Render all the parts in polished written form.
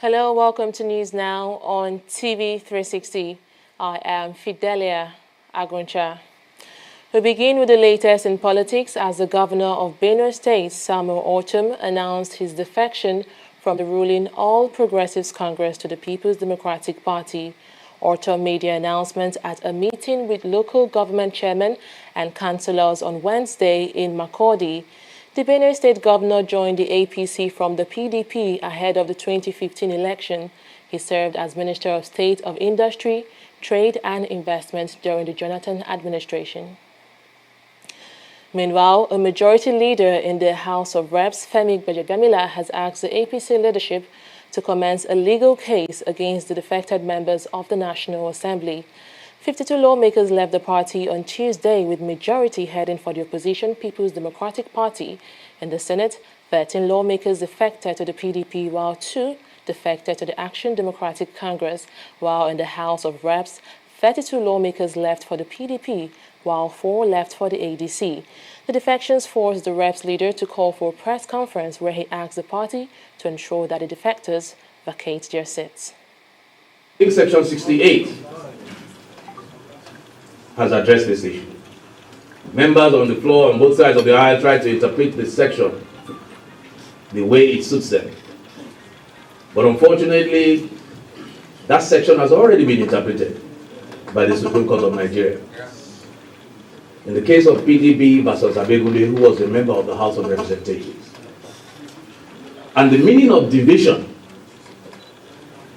Hello, welcome to News Now on TV360. I am Fidelia Aguncha. We begin with the latest in politics as the governor of Benue State, Samuel Ortom, announced his defection from the ruling All Progressives Congress to the People's Democratic Party. Ortom made the announcement at a meeting with local government chairmen and councillors on Wednesday in Makurdi. The Benue State governor joined the APC from the PDP ahead of the 2015 election. He served as Minister of State of Industry, Trade and Investment during the Jonathan administration. Meanwhile, a majority leader in the House of Reps, Femi Gbajabiamila, has asked the APC leadership to commence a legal case against the defected members of the National Assembly. 52 lawmakers left the party on Tuesday, with majority heading for the opposition People's Democratic Party. In the Senate, 13 lawmakers defected to the PDP, while 2 defected to the Action Democratic Congress, while in the House of Reps, 32 lawmakers left for the PDP, while 4 left for the ADC. The defections forced the Reps leader to call for a press conference where he asked the party to ensure that the defectors vacate their seats. In Section 68 has addressed this issue. Members on the floor on both sides of the aisle try to interpret this section the way it suits them. But unfortunately, that section has already been interpreted by the Supreme Court of Nigeria. In the case of PDP versus Abegule, who was a member of the House of Representatives. And the meaning of division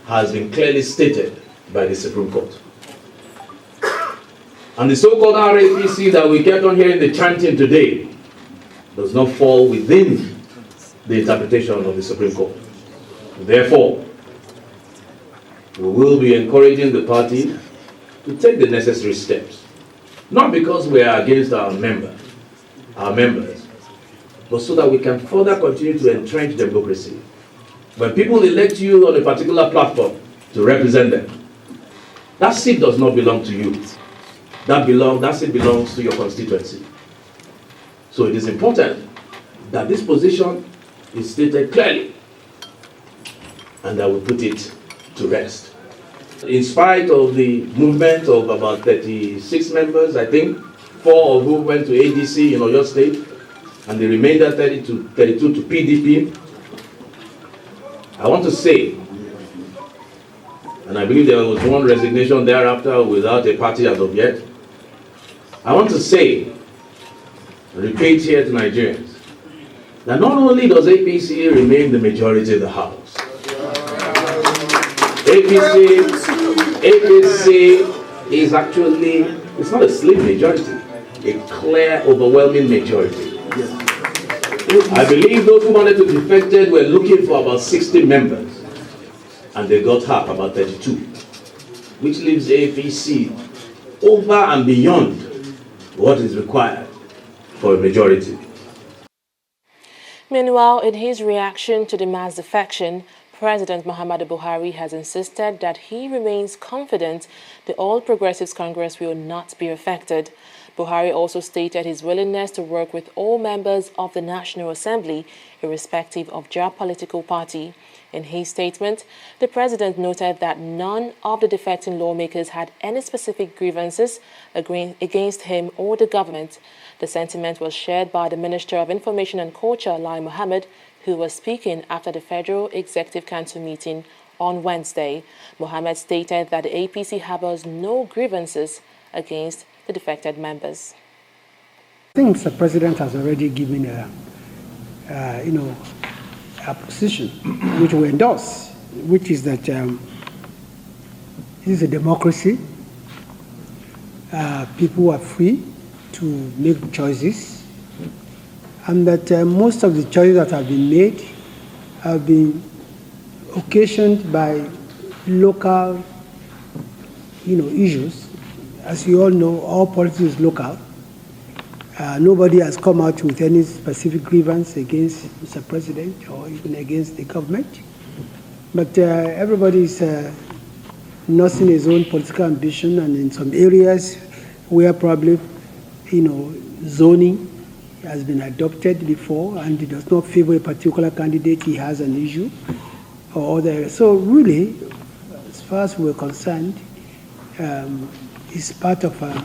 has been clearly stated by the Supreme Court. And the so-called RAPC that we kept on hearing the chanting today does not fall within the interpretation of the Supreme Court. Therefore, we will be encouraging the party to take the necessary steps, not because we are against our members, but so that we can further continue to entrench democracy. When people elect you on a particular platform to represent them, that seat does not belong to you. That seat belongs to your constituency. So it is important that this position is stated clearly and that we put it to rest. In spite of the movement of about 36 members, I think 4 of whom went to ADC in Oyo State, and the remainder 32 to PDP, I want to say, and I believe there was one resignation thereafter without a party as of yet, I want to say, and repeat here to Nigerians, that not only does APC remain the majority in the House, APC is actually, it's not a slim majority, a clear, overwhelming majority. I believe those who wanted to defect were looking for about 60 members, and they got half, about 32, which leaves APC over and beyond what is required for a majority. Meanwhile, in his reaction to the mass defection, President Muhammadu Buhari has insisted that he remains confident the All Progressives Congress will not be affected. Buhari also stated his willingness to work with all members of the National Assembly, irrespective of their political party. In his statement, the president noted that none of the defecting lawmakers had any specific grievances against him or the government. The sentiment was shared by the Minister of Information and Culture, Lai Mohammed, who was speaking after the Federal Executive Council meeting on Wednesday. Mohammed stated that the APC harbors no grievances against the defected members. I think the president has already given a position which we endorse, which is that this is a democracy. People are free to make choices, and that most of the choices that have been made have been occasioned by local, issues. As you all know, all politics is local. Nobody has come out with any specific grievance against Mr. President or even against the government. But everybody is nursing his own political ambition, and in some areas where probably, zoning has been adopted before and it does not favor a particular candidate, he has an issue or other. So really, as far as we're concerned, it's part of a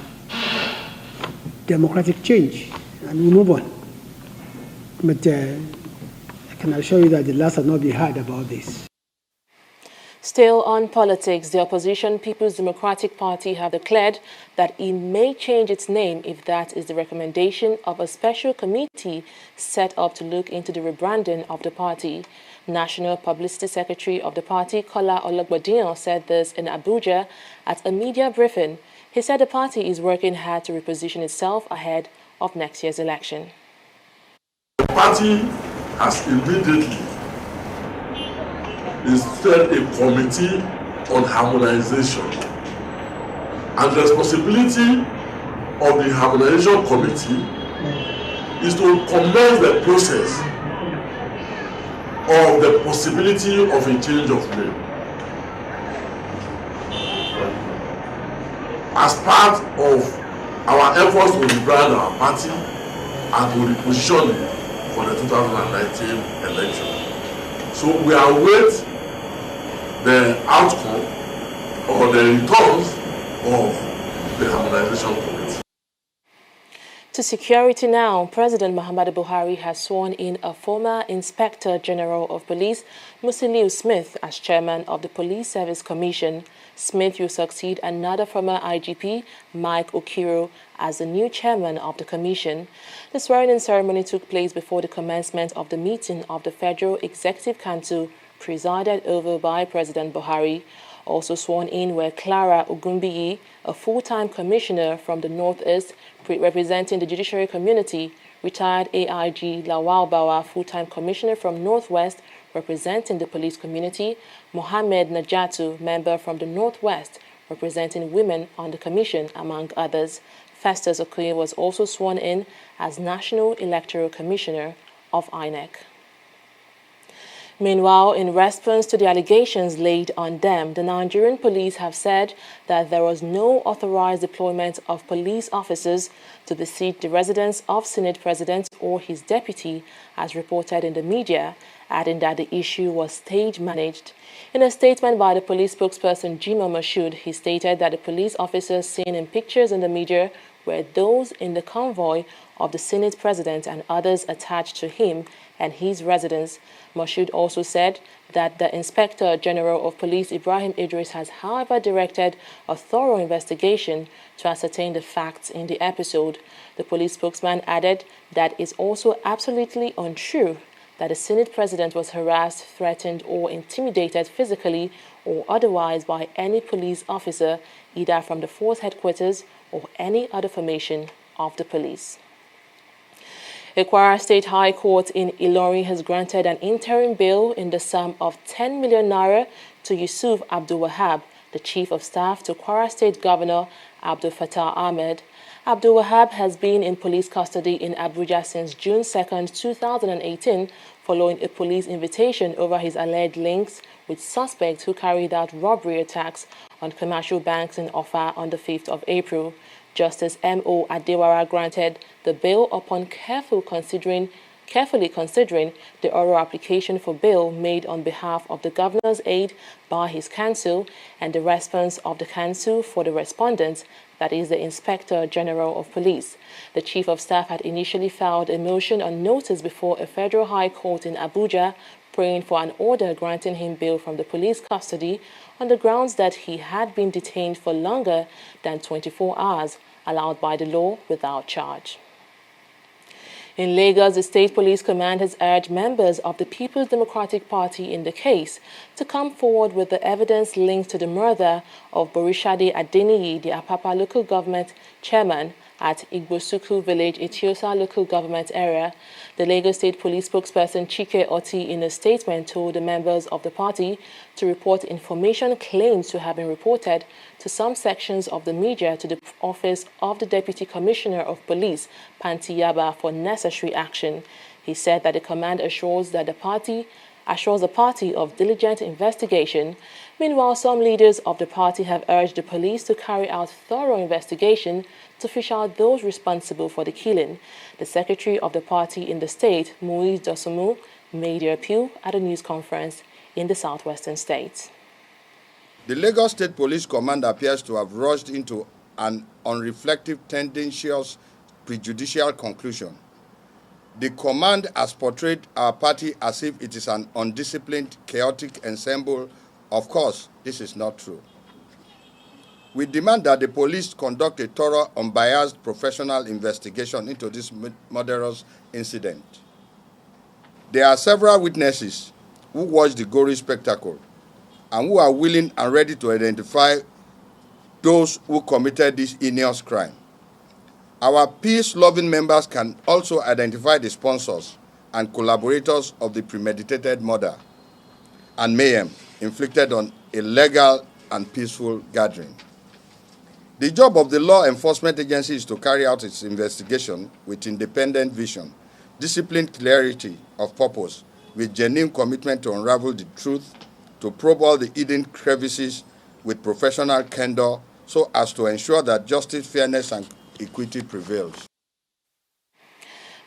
democratic change, and we move on. But I can assure you that the last has not been heard about this. Still on politics, the opposition People's Democratic Party have declared that it may change its name if that is the recommendation of a special committee set up to look into the rebranding of the party. National Publicity Secretary of the party, Kola Ologbodiyan, said this in Abuja at a media briefing. He said the party is working hard to reposition itself ahead of next year's election. The party has immediately instead a committee on harmonization, and the responsibility of the harmonization committee is to commence the process of the possibility of a change of name as part of our efforts to rebrand our party and to reposition it for the 2019 election. So we await the outcome or the returns of the harmonization committee. To security now, President Muhammadu Buhari has sworn in a former Inspector General of Police, Musiliu Smith, as chairman of the Police Service Commission. Smith will succeed another former IGP, Mike Okiro, as the new chairman of the commission. The swearing-in ceremony took place before the commencement of the meeting of the Federal Executive Council, presided over by President Buhari. Also sworn in were Clara Ogumbiyi, a full-time commissioner from the Northeast representing the judiciary community, retired AIG Lawal Bawa, full-time commissioner from Northwest representing the police community, Mohammed Najatu, member from the Northwest representing women on the commission, among others. Festus Okoye was also sworn in as National Electoral Commissioner of INEC. Meanwhile, in response to the allegations laid on them, the Nigerian police have said that there was no authorized deployment of police officers to besiege the residence of Senate President or his deputy, as reported in the media, adding that the issue was stage-managed. In a statement by the police spokesperson Jimoh Moshood, he stated that the police officers seen in pictures in the media were those in the convoy of the Senate President and others attached to him and his residence. Moshood also said that the Inspector General of Police, Ibrahim Idris, has however directed a thorough investigation to ascertain the facts in the episode. The police spokesman added that it's also absolutely untrue that the Senate President was harassed, threatened, or intimidated physically or otherwise by any police officer, either from the force headquarters or any other formation of the police. The Kwara State High Court in Ilorin has granted an interim bail in the sum of 10 million naira to Yusuf Abdul Wahab, the Chief of Staff to Kwara State Governor Abdul Fattah Ahmed. Abdul Wahab has been in police custody in Abuja since June 2, 2018, following a police invitation over his alleged links with suspects who carried out robbery attacks on commercial banks in Offa on the 5th of April. Justice M.O. Adewara granted the bail upon carefully considering the oral application for bail made on behalf of the governor's aide by his counsel and the response of the counsel for the respondent, that is the Inspector General of Police. The Chief of Staff had initially filed a motion on notice before a federal high court in Abuja, praying for an order granting him bail from the police custody on the grounds that he had been detained for longer than 24 hours, allowed by the law without charge. In Lagos, the State Police Command has urged members of the People's Democratic Party in the case to come forward with the evidence linked to the murder of Borishade Adeniyi, the Apapa local government chairman, at Igbosuku village, Etiosa local government area. The Lagos State Police spokesperson Chike Oti in a statement told the members of the party to report information claims to have been reported to some sections of the media to the office of the Deputy Commissioner of Police, Panti Yaba, for necessary action. He said that the command assures the party of diligent investigation. Meanwhile, some leaders of the party have urged the police to carry out thorough investigation to fish out those responsible for the killing. The secretary of the party in the state, Muiz Dosumu, made the appeal at a news conference in the southwestern state. The Lagos State Police Command appears to have rushed into an unreflective, tendentious, prejudicial conclusion. The command has portrayed our party as if it is an undisciplined, chaotic ensemble. Of course, this is not true. We demand that the police conduct a thorough, unbiased, professional investigation into this murderous incident. There are several witnesses who watched the gory spectacle and who are willing and ready to identify those who committed this heinous crime. Our peace-loving members can also identify the sponsors and collaborators of the premeditated murder and mayhem inflicted on a legal and peaceful gathering. The job of the law enforcement agency is to carry out its investigation with independent vision, disciplined clarity of purpose, with genuine commitment to unravel the truth, to probe all the hidden crevices with professional candor so as to ensure that justice, fairness, and equity prevails.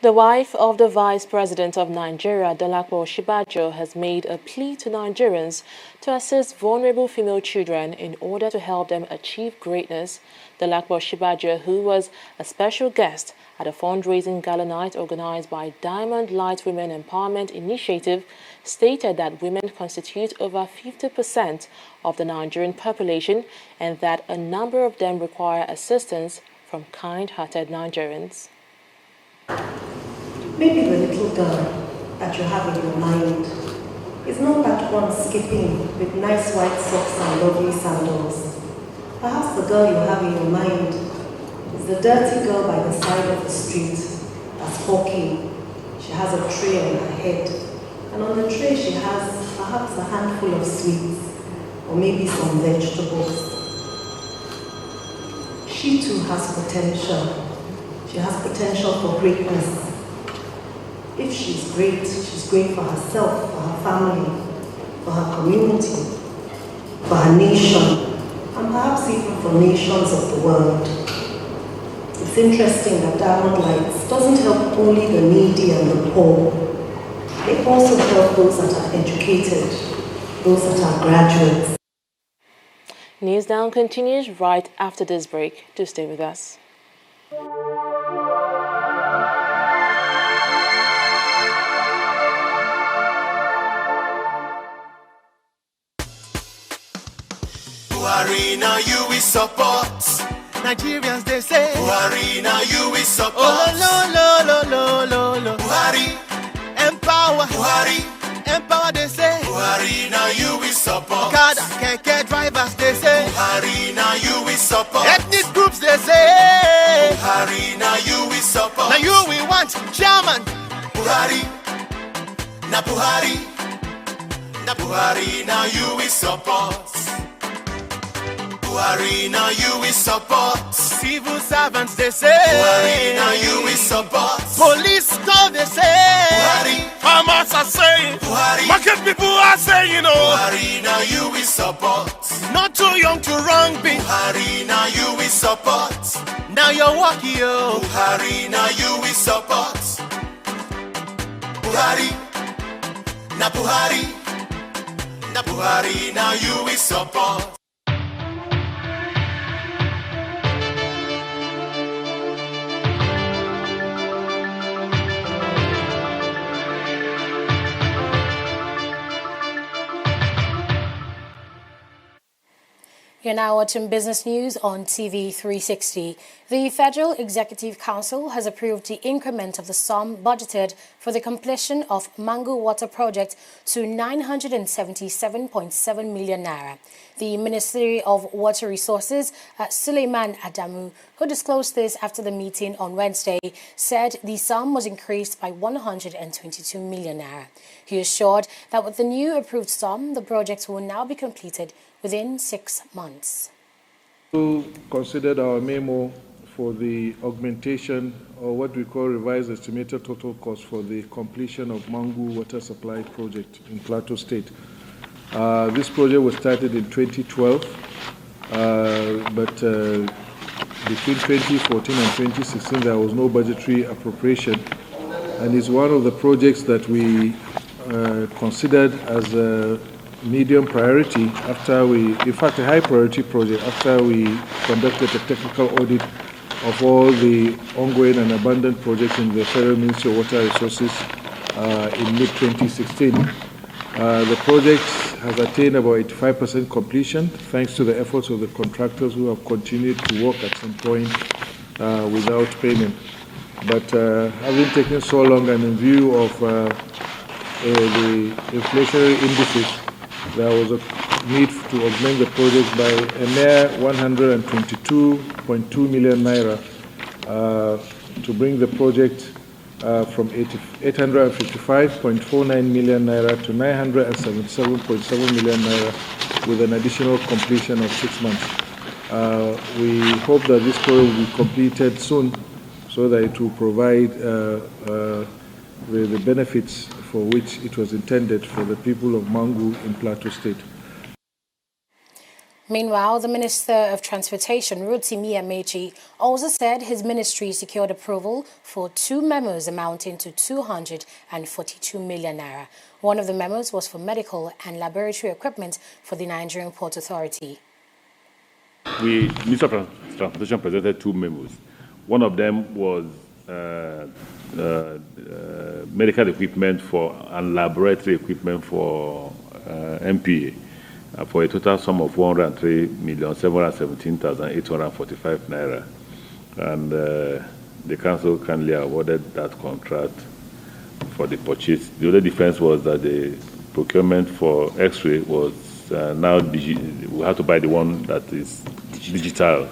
The wife of the Vice President of Nigeria, Dolapo Shibajo, has made a plea to Nigerians to assist vulnerable female children in order to help them achieve greatness. Dolapo Shibajo, who was a special guest at a fundraising gala night organized by Diamond Light Women Empowerment Initiative, stated that women constitute over 50% of the Nigerian population and that a number of them require assistance from kind-hearted Nigerians. Maybe the little girl that you have in your mind is not that one skipping with nice white socks and lovely sandals. Perhaps the girl you have in your mind is the dirty girl by the side of the street that's hawking. She has a tray on her head, and on the tray she has perhaps a handful of sweets or maybe some vegetables. She too has potential. She has potential for greatness. If she's great for herself, for her family, for her community, for her nation, and perhaps even for nations of the world. It's interesting that Diamond Lights doesn't help only the needy and the poor. They also help those that are educated, those that are graduates. News Down continues right after this break. Do stay with us. Buhari, now you will support. Nigerians, they say Buhari, now you will support. Oh, Buhari, empower. Buhari, empower, they say Buhari, now you will support. Kada, keke drivers, they say Buhari, now you will support. Ethnic groups, they say Buhari, now you will support. Now you will want chairman Buhari, now Buhari, now you will support. Buhari, now you will support. Civil servants, they say Buhari, now you will support. Police call, they say Buhari. Farmers are saying Buhari. Market people are saying, Buhari, now you will support. Not too young to wrong be Buhari, now you will support. Now you're walking, Buhari, now you will support. Buhari, now Buhari, now you will support. You're now watching business news on TV360. The Federal Executive Council has approved the increment of the sum budgeted for the completion of Mango Water Project to 977.7 million naira. The Ministry of Water Resources, Suleiman Adamu, who disclosed this after the meeting on Wednesday, said the sum was increased by 122 million naira. He assured that with the new approved sum, the project will now be completed within 6 months. We considered our memo for the augmentation, or what we call revised estimated total cost for the completion of Mangu Water Supply Project in Plateau State. This project was started in 2012, but between 2014 and 2016 there was no budgetary appropriation, and it's one of the projects that we considered as a medium priority after in fact a high priority project after we conducted a technical audit of all the ongoing and abandoned projects in the Federal Ministry of Water Resources in mid-2016. The project has attained about 85% completion thanks to the efforts of the contractors who have continued to work at some point without payment. But having taken so long and in view of the inflationary indices, there was a need to augment the project by a mere 122.2 million naira to bring the project from 855.49 million naira to 977.7 million naira with an additional completion of 6 months. We hope that this project will be completed soon so that it will provide the benefits for which it was intended for the people of Mangu in Plateau State. Meanwhile, the Minister of Transportation, Rotimi Amechi, also said his ministry secured approval for 2 memos amounting to 242 million naira. One of the memos was for medical and laboratory equipment for the Nigerian Port Authority. The Minister of Transportation presented 2 memos. One of them was medical equipment and laboratory equipment for MPA for a total sum of 103,717,845 naira, and the council kindly awarded that contract for the purchase. The other difference was that the procurement for X-ray was now we have to buy the one that is digital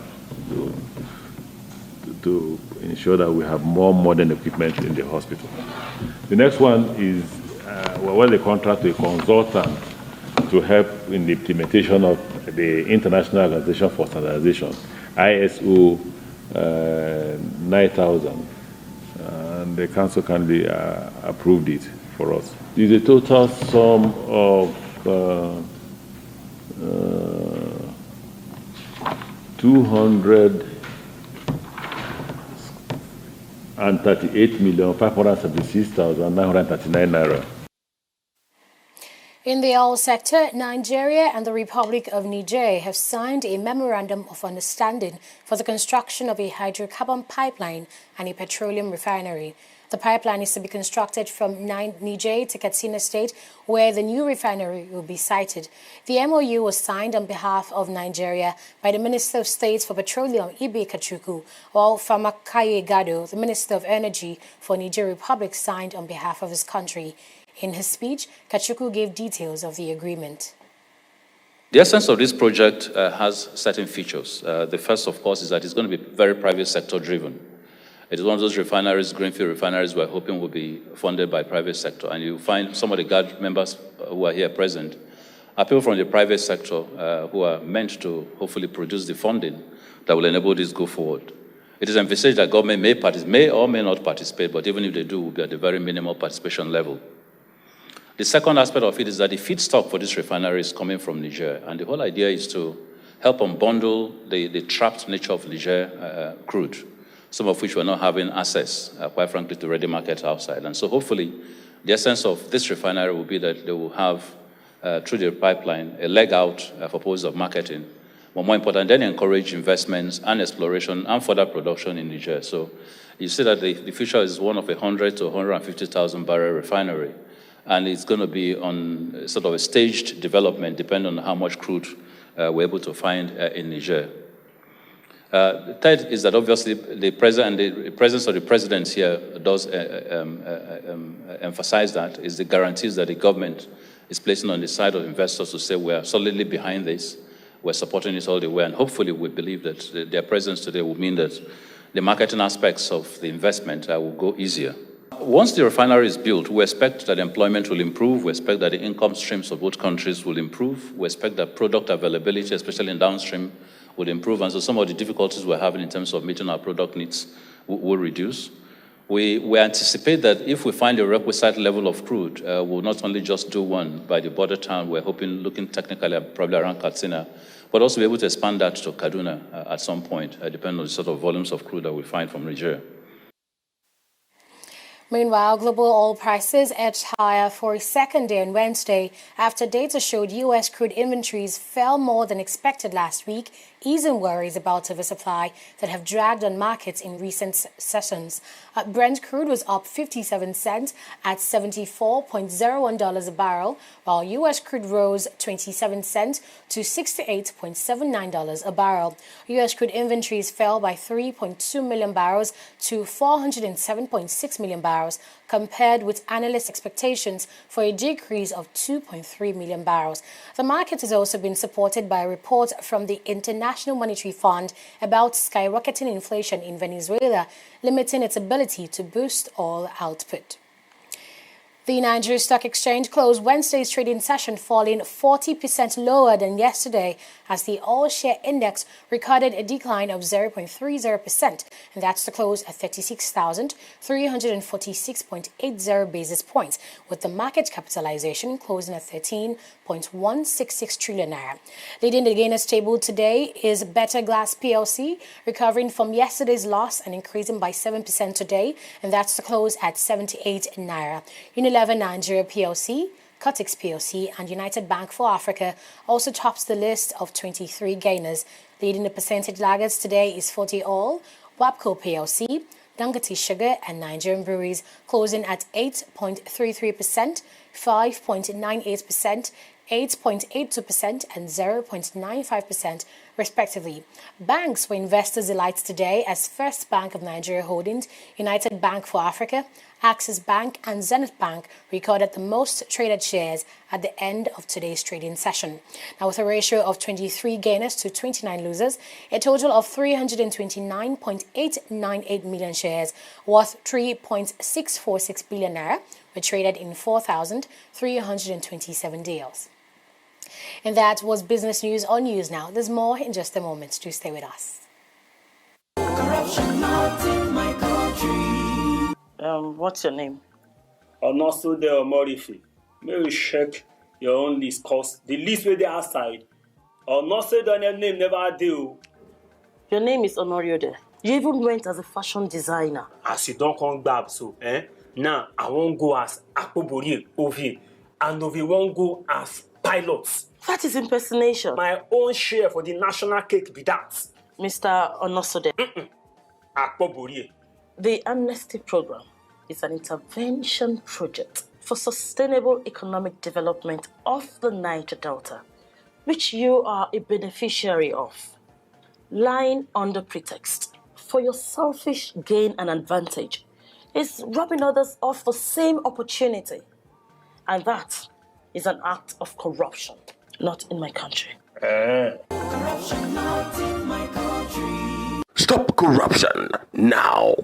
to ensure that we have more modern equipment in the hospital. The next one is we award the contract to a consultant to help in the implementation of the International Organization for Standardization, ISO 9000, and the council kindly approved it for us. There's a total sum of 238,576,939 naira. In the oil sector, Nigeria and the Republic of Niger have signed a memorandum of understanding for the construction of a hydrocarbon pipeline and a petroleum refinery. The pipeline is to be constructed from Niger to Katsina State, where the new refinery will be sited. The MOU was signed on behalf of Nigeria by the Minister of State for Petroleum, Ibe Kachuku, while Famakaye Gado, the Minister of Energy for Niger Republic, signed on behalf of his country. In his speech, Kachuku gave details of the agreement. The essence of this project has certain features. The first, of course, is that it's going to be very private sector driven. It is one of those refineries, greenfield refineries, we're hoping will be funded by private sector. And you find some of the GAD members who are here present are people from the private sector who are meant to hopefully produce the funding that will enable this go forward. It is envisaged that government may or may not participate, but even if they do, will be at the very minimal participation level. The second aspect of it is that the feedstock for this refinery is coming from Niger, and the whole idea is to help unbundle the trapped nature of Niger crude, some of which we're not having access, quite frankly, to ready market outside. And so hopefully, the essence of this refinery will be that they will have, through the pipeline, a leg out for purposes of marketing, but more important, then encourage investments and exploration and further production in Niger. So you see that the future is one of 100 to 150,000 barrel refinery. And it's going to be on sort of a staged development, depending on how much crude were able to find in Niger. The third is that obviously the presence of the president here does emphasize that, is the guarantees that the government is placing on the side of investors to say we are solidly behind this, we're supporting it all the way, and hopefully we believe that their presence today will mean that the marketing aspects of the investment will go easier. Once the refinery is built, we expect that employment will improve, we expect that the income streams of both countries will improve, we expect that product availability, especially in downstream, will improve, and so some of the difficulties we're having in terms of meeting our product needs will reduce. We anticipate that if we find a requisite level of crude, we'll not only just do one by the border town, we're looking technically probably around Katsina, but also be able to expand that to Kaduna at some point, depending on the sort of volumes of crude that we find from Nigeria. Meanwhile, global oil prices edged higher for a second day on Wednesday after data showed U.S. crude inventories fell more than expected last week, easing worries about oversupply that have dragged on markets in recent sessions. Brent crude was up 57 cents at $74.01 a barrel, while U.S. crude rose 27 cents to $68.79 a barrel. U.S. crude inventories fell by 3.2 million barrels to 407.6 million barrels, compared with analyst expectations for a decrease of 2.3 million barrels. The market has also been supported by a report from the International Monetary Fund about skyrocketing inflation in Venezuela, limiting its ability to boost oil output. The Nigeria Stock Exchange closed Wednesday's trading session falling 40% lower than yesterday as the all-share index recorded a decline of 0.30%, and that's to close at 36,346.80 basis points, with the market capitalization closing at 13.166 trillion naira. Leading the gainers table today is Better Glass PLC, recovering from yesterday's loss and increasing by 7% today, and that's to close at 78 naira. Unilever Nigeria PLC, Cotix PLC, and United Bank for Africa also tops the list of 23 gainers. Leading the percentage laggards today is 40 Oil, WAPCO PLC, Dangote Sugar, and Nigerian Breweries, closing at 8.33%, 5.98%, 8.82% and 0.95% respectively. Banks were investors' delights today as First Bank of Nigeria Holdings, United Bank for Africa, Access Bank and Zenith Bank recorded the most traded shares at the end of today's trading session. Now, with a ratio of 23 gainers to 29 losers, a total of 329.898 million shares worth 3.646 billion naira were traded in 4,327 deals. And that was business news on News Now. There's more in just a moment. Do stay with us. Corruption not in my country. What's your name? Onosode Omorife. May we check your own list, cause the list where they outside. Onosode name never do. Your name is Onoriode. You even went as a fashion designer. As you don't come back, so now I won't go as Akpobori Ovi, and Ovi won't go as pilots. That is impersonation. My own share for the national cake be that. Mr. Onosode. Akpobori. The Amnesty Program is an intervention project for sustainable economic development of the Niger Delta, which you are a beneficiary of, lying under pretext for your selfish gain and advantage is robbing others of the same opportunity. And that is an act of corruption, not in my country. Corruption not in my country. Stop corruption now.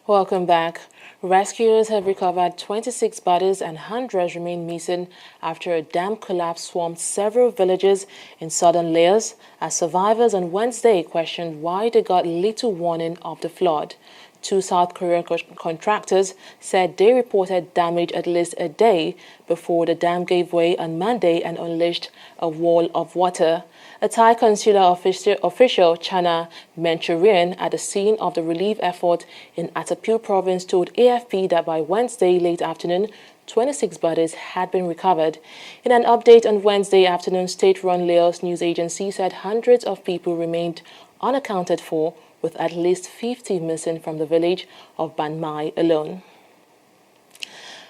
Welcome back. Rescuers have recovered 26 bodies and hundreds remain missing after a dam collapse swamped several villages in southern Laos, as survivors on Wednesday questioned why they got little warning of the flood. Two South Korean contractors said they reported damage at least a day before the dam gave way on Monday and unleashed a wall of water. A Thai consular official, Chana Manchurian, at the scene of the relief effort in Attapeu province told AFP that by Wednesday late afternoon, 26 bodies had been recovered. In an update on Wednesday afternoon, state-run Laos news agency said hundreds of people remained unaccounted for, with at least 50 missing from the village of Ban Mai alone.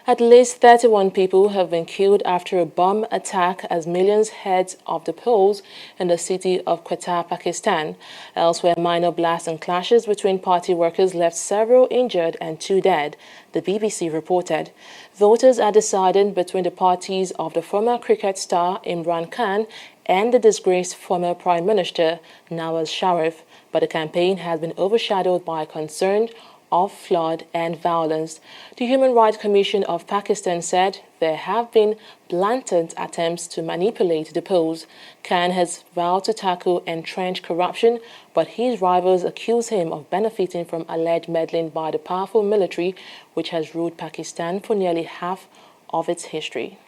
At least 31 people have been killed after a bomb attack as millions head off the polls in the city of Quetta, Pakistan. Elsewhere, minor blasts and clashes between party workers left several injured and 2 dead, the BBC reported. Voters are deciding between the parties of the former cricket star Imran Khan and the disgraced former Prime Minister Nawaz Sharif, but the campaign has been overshadowed by concern of flood and violence. The Human Rights Commission of Pakistan said there have been blatant attempts to manipulate the polls. Khan has vowed to tackle entrenched corruption, but his rivals accuse him of benefiting from alleged meddling by the powerful military, which has ruled Pakistan for nearly half of its history.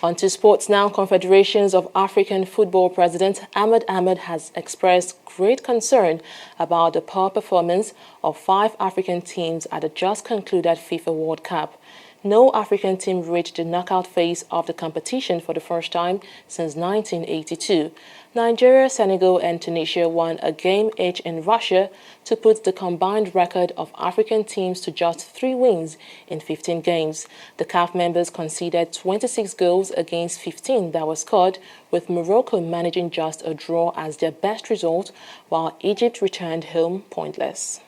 On to sports now. Confederations of African Football President Ahmed Ahmed has expressed great concern about the poor performance of 5 African teams at the just concluded FIFA World Cup. No African team reached the knockout phase of the competition for the first time since 1982. Nigeria, Senegal and Tunisia won a game each in Russia to put the combined record of African teams to just 3 wins in 15 games. The CAF members conceded 26 goals against 15 that were scored, with Morocco managing just a draw as their best result, while Egypt returned home pointless.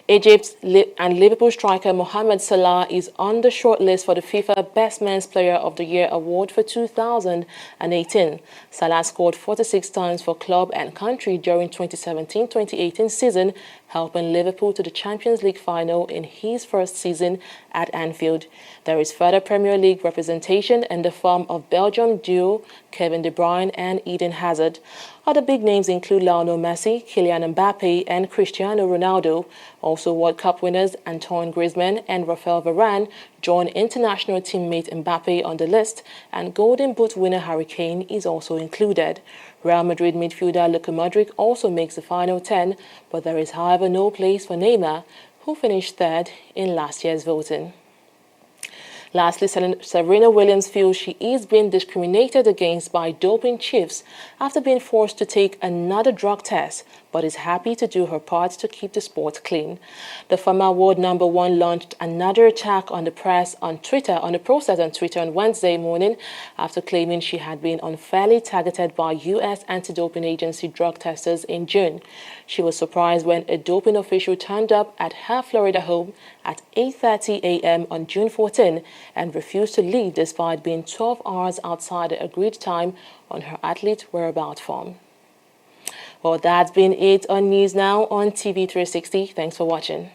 Egypt and Liverpool striker Mohamed Salah is on the shortlist for the FIFA Best Men's Player of the Year award for 2018. Salah scored 46 times for club and country during 2017-2018 season, helping Liverpool to the Champions League final in his first season at Anfield. There is further Premier League representation in the form of Belgium duo Kevin De Bruyne and Eden Hazard. Other big names include Lionel Messi, Kylian Mbappe and Cristiano Ronaldo. Also World Cup winners Antoine Griezmann and Raphael Varane join international teammate Mbappe on the list, and Golden Boot winner Harry Kane is also included. Real Madrid midfielder Luka Modric also makes the final 10, but there is however no place for Neymar, who finished third in last year's voting. Lastly, Serena Williams feels she is being discriminated against by doping chiefs after being forced to take another drug test, but is happy to do her part to keep the sport clean. The former world number 1 launched another attack on the process on Twitter on Wednesday morning after claiming she had been unfairly targeted by U.S. anti-doping agency drug testers in June. She was surprised when a doping official turned up at her Florida home at 8:30 a.m. on June 14 and refused to leave despite being 12 hours outside the agreed time on her athlete whereabouts form. Well, that's been it on News Now on TV360. Thanks for watching.